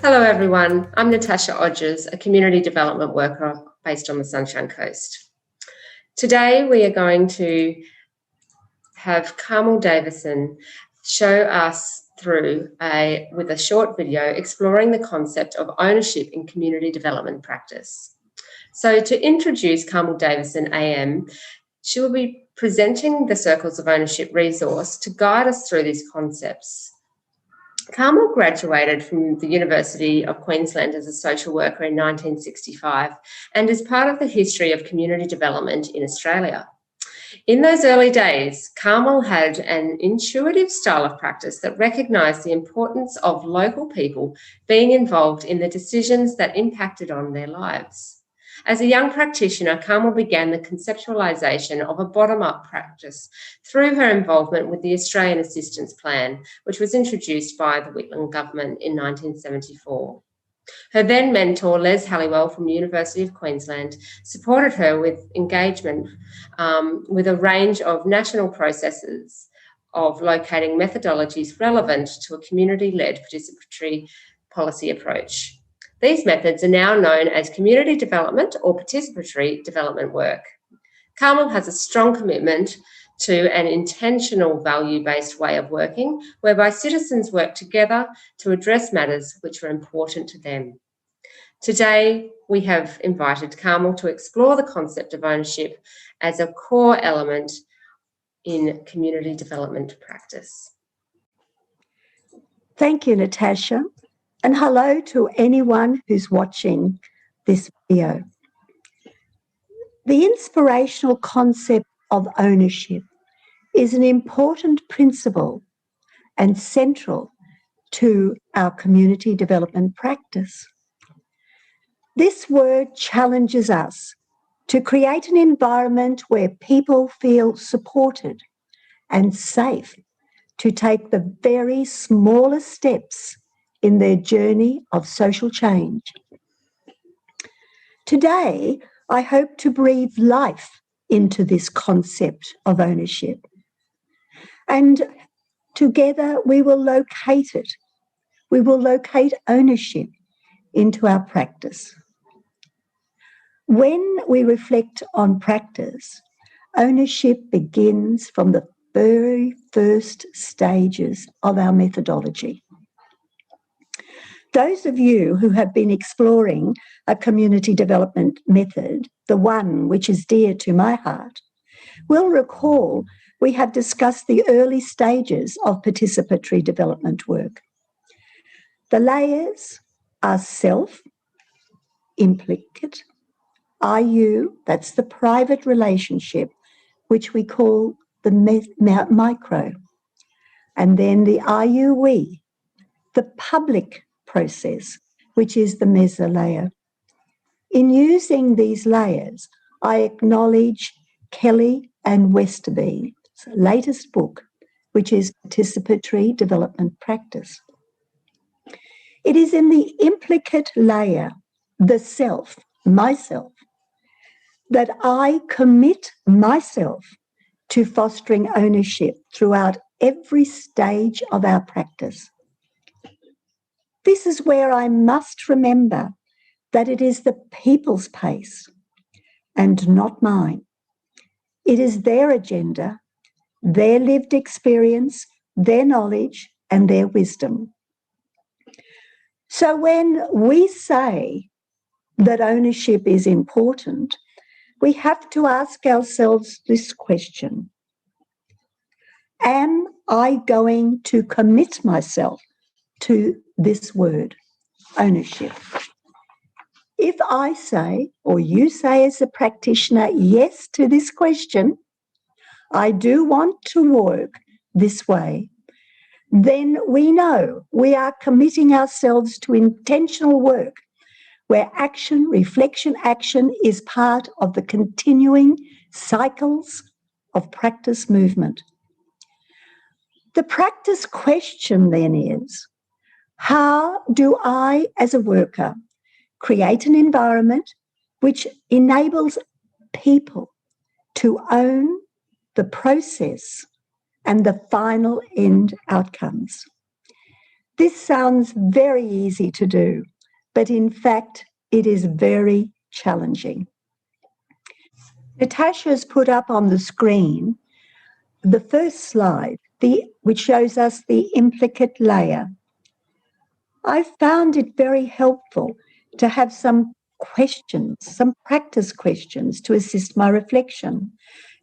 Hello everyone, I'm Natasha Odgers, a community development worker based on the Sunshine Coast. Today we are going to have Carmel Davison show us through with a short video exploring the concept of ownership in community development practice. So to introduce Carmel Davison AM, she will be presenting the Circles of Ownership resource to guide us through these concepts. Carmel graduated from the University of Queensland as a social worker in 1965 and is part of the history of community development in Australia. In those early days, Carmel had an intuitive style of practice that recognised the importance of local people being involved in the decisions that impacted on their lives. As a young practitioner, Carmel began the conceptualisation of a bottom-up practice through her involvement with the Australian Assistance Plan, which was introduced by the Whitlam government in 1974. Her then mentor, Les Halliwell from the University of Queensland, supported her with engagement with a range of national processes of locating methodologies relevant to a community-led participatory policy approach. These methods are now known as community development or participatory development work. Carmel has a strong commitment to an intentional value-based way of working, whereby citizens work together to address matters which are important to them. Today, we have invited Carmel to explore the concept of ownership as a core element in community development practice. Thank you, Natasha, and hello to anyone who's watching this video. The inspirational concept of ownership is an important principle and central to our community development practice. This word challenges us to create an environment where people feel supported and safe to take the very smallest steps in their journey of social change. Today, I hope to breathe life into this concept of ownership. And together we will locate it. We will locate ownership into our practice. When we reflect on practice, ownership begins from the very first stages of our methodology. Those of you who have been exploring a community development method, the one which is dear to my heart, will recall we have discussed the early stages of participatory development work. The layers are self, implicate, IU, that's the private relationship, which we call the micro, and then the IUE, the public process, which is the meso layer. In using these layers, I acknowledge Kelly and Westerby's latest book, which is Participatory Development Practice. It is in the implicate layer, the self, myself, that I commit myself to fostering ownership throughout every stage of our practice. This is where I must remember that it is the people's pace and not mine. It is their agenda, their lived experience, their knowledge, and their wisdom. So when we say that ownership is important, we have to ask ourselves this question: am I going to commit myself to this word, ownership? If I say, or you say as a practitioner, yes to this question, I do want to work this way, then we know we are committing ourselves to intentional work where action, reflection, action is part of the continuing cycles of practice movement. The practice question then is, how do I, as a worker, create an environment which enables people to own the process and the final end outcomes? This sounds very easy to do, but in fact, it is very challenging. Natasha's put up on the screen the first slide, which shows us the implicate layer. I found it very helpful to have some questions, some practice questions to assist my reflection.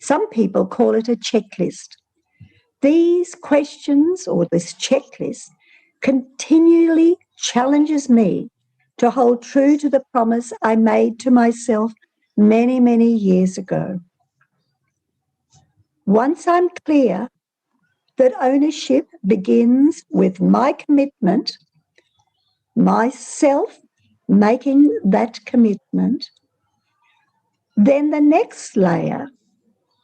Some people call it a checklist. These questions or this checklist continually challenges me to hold true to the promise I made to myself many, many years ago. Once I'm clear that ownership begins with my commitment, myself making that commitment, then the next layer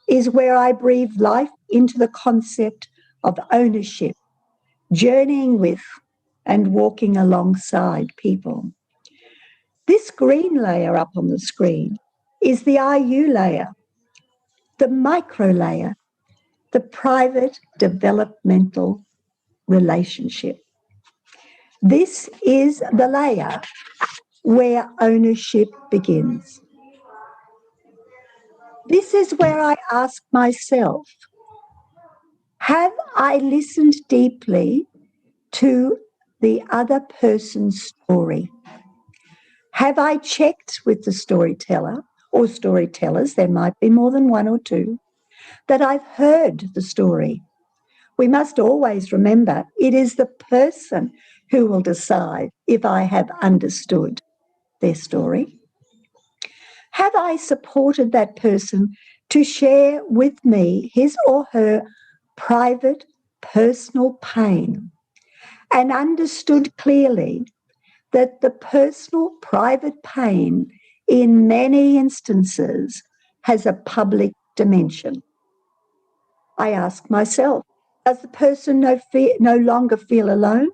is where I breathe life into the concept of ownership, journeying with and walking alongside people. This green layer up on the screen is the IU layer, the micro layer, the private developmental relationship. This is the layer where ownership begins. This is where I ask myself, have I listened deeply to the other person's story? Have I checked with the storyteller or storytellers, there might be more than one or two, that I've heard the story? We must always remember it is the person who will decide if I have understood their story. Have I supported that person to share with me his or her private, personal pain and understood clearly that the personal, private pain in many instances has a public dimension? I ask myself, does the person no longer feel alone?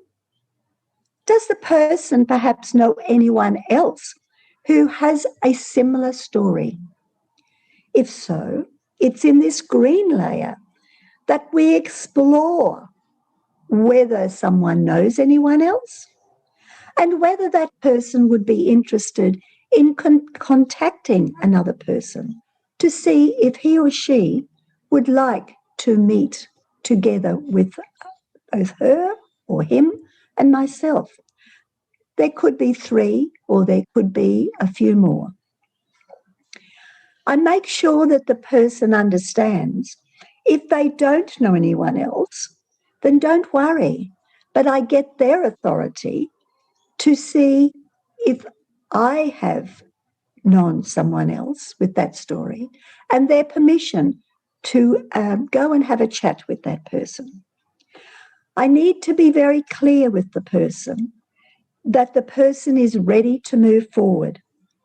Does the person perhaps know anyone else who has a similar story? If so, it's in this green layer that we explore whether someone knows anyone else and whether that person would be interested in contacting another person to see if he or she would like to meet together with both her or him and myself. There could be 3 or there could be a few more. I make sure that the person understands if they don't know anyone else, then don't worry, but I get their authority to see if I have known someone else with that story and their permission to go and have a chat with that person. I need to be very clear with the person that the person is ready to move forward.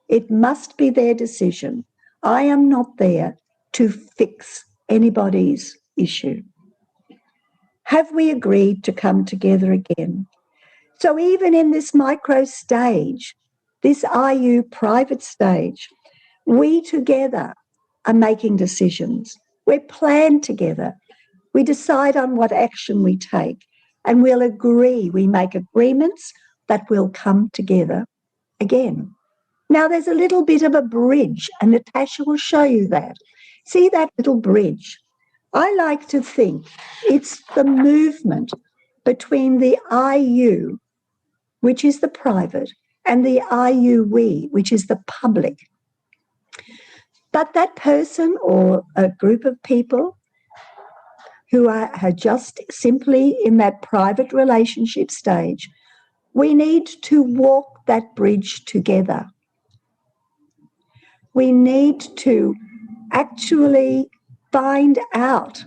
It must be their decision. I am not there to fix anybody's issue. Have we agreed to come together again? So even in this micro stage, this IU private stage, we together are making decisions. We're planned together. We decide on what action we take, and we'll agree, we make agreements that will come together again. Now, there's a little bit of a bridge, and Natasha will show you that. See that little bridge? I like to think it's the movement between the IU, which is the private, and the IUE, which is the public. But that person or a group of people who are just simply in that private relationship stage, we need to walk that bridge together. We need to actually find out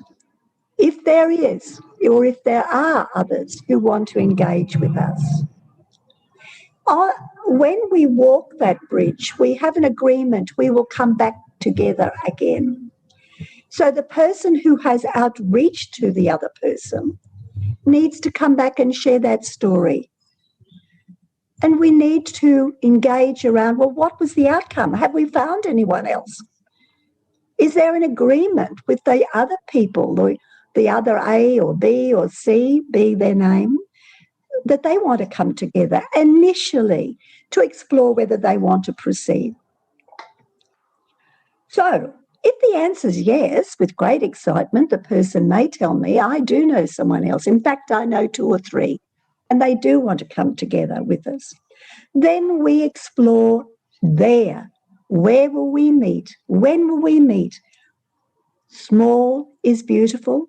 if there is or if there are others who want to engage with us. When we walk that bridge, we have an agreement we will come back together again. So the person who has outreach to the other person needs to come back and share that story. And we need to engage around, well, what was the outcome? Have we found anyone else? Is there an agreement with the other people, the other A or B or C, be their name? that they want to come together initially to explore whether they want to proceed. So, if the answer is yes, with great excitement, the person may tell me, I do know someone else. In fact, I know 2 or 3, and they do want to come together with us. Then we explore there. Where will we meet? When will we meet? Small is beautiful,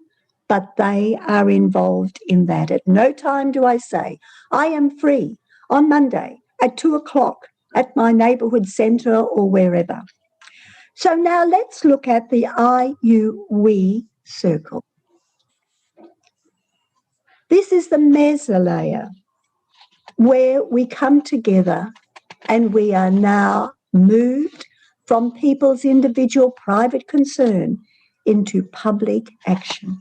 but they are involved in that. At no time do I say, I am free on Monday at 2 o'clock at my neighbourhood centre or wherever. So now let's look at the I, you, we circle. This is the meso layer where we come together and we are now moved from people's individual private concern into public action.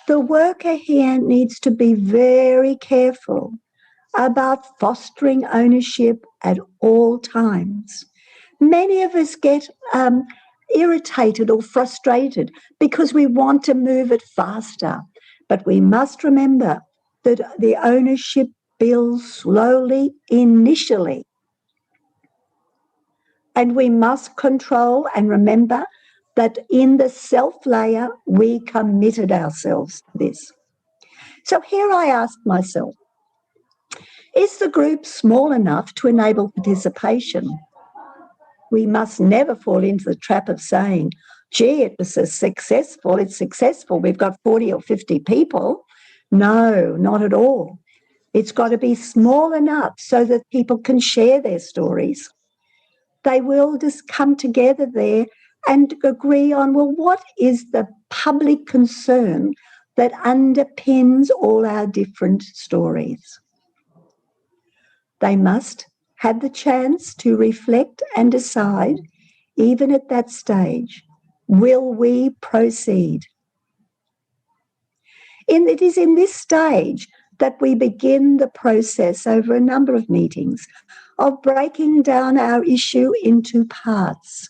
The worker here needs to be very careful about fostering ownership at all times. Many of us get irritated or frustrated because we want to move it faster. But we must remember that the ownership builds slowly initially. And we must control and remember that in the self layer, we committed ourselves to this. So here I ask myself, is the group small enough to enable participation? We must never fall into the trap of saying, gee, it was it's successful, we've got 40 or 50 people. No, not at all. It's got to be small enough so that people can share their stories. They will just come together there and agree on, well, what is the public concern that underpins all our different stories? They must have the chance to reflect and decide, even at that stage, will we proceed? It is in this stage that we begin the process over a number of meetings of breaking down our issue into parts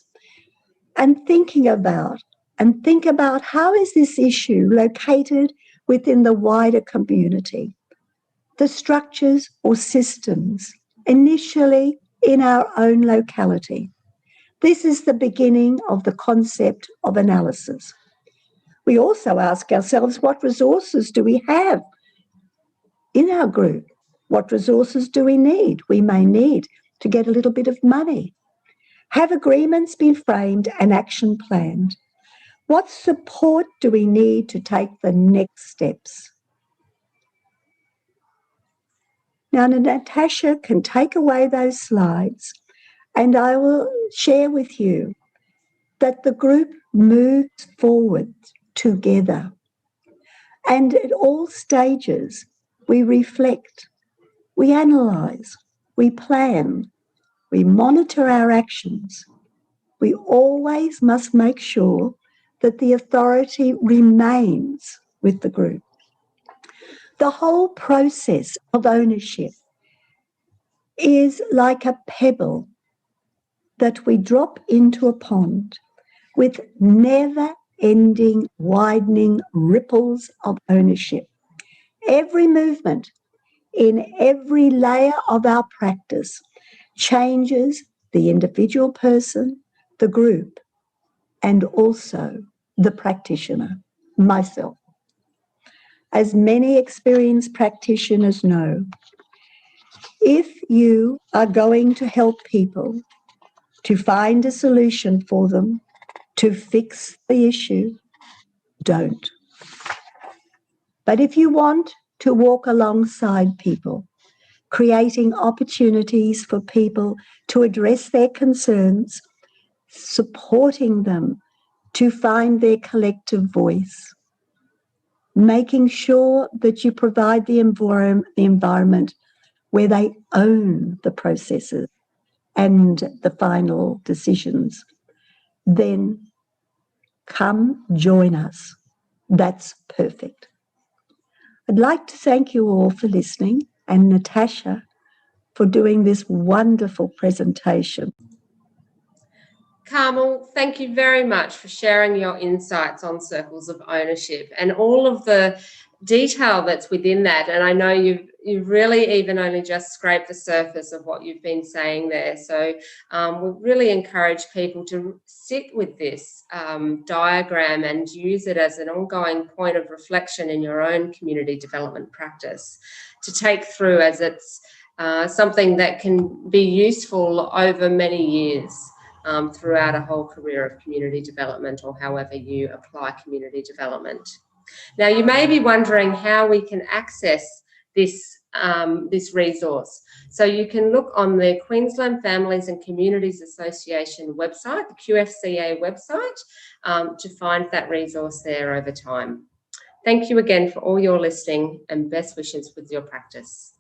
and think about how is this issue located within the wider community, the structures or systems initially in our own locality. This is the beginning of the concept of analysis. We also ask ourselves, what resources do we have in our group? What resources do we need? We may need to get a little bit of money. Have agreements been framed and action planned? What support do we need to take the next steps? Now, Natasha can take away those slides, and I will share with you that the group moves forward together. And at all stages, we reflect, we analyse, we plan, we monitor our actions. We always must make sure that the authority remains with the group. The whole process of ownership is like a pebble that we drop into a pond with never-ending, widening ripples of ownership. Every movement in every layer of our practice changes the individual person, the group, and also the practitioner, myself. As many experienced practitioners know, if you are going to help people to find a solution for them, to fix the issue, don't. But if you want to walk alongside people, creating opportunities for people to address their concerns, supporting them to find their collective voice, making sure that you provide the environment where they own the processes and the final decisions, then come join us. That's perfect. I'd like to thank you all for listening, and Natasha for doing this wonderful presentation. Carmel, thank you very much for sharing your insights on circles of ownership and all of the detail that's within that, and I know you've really even only just scraped the surface of what you've been saying there. So we really encourage people to sit with this diagram and use it as an ongoing point of reflection in your own community development practice, to take through, as it's something that can be useful over many years. Throughout a whole career of community development, or however you apply community development. Now, you may be wondering how we can access this, this resource. So you can look on the Queensland Families and Communities Association website, the QFCA website, to find that resource there over time. Thank you again for all your listening, and best wishes with your practice.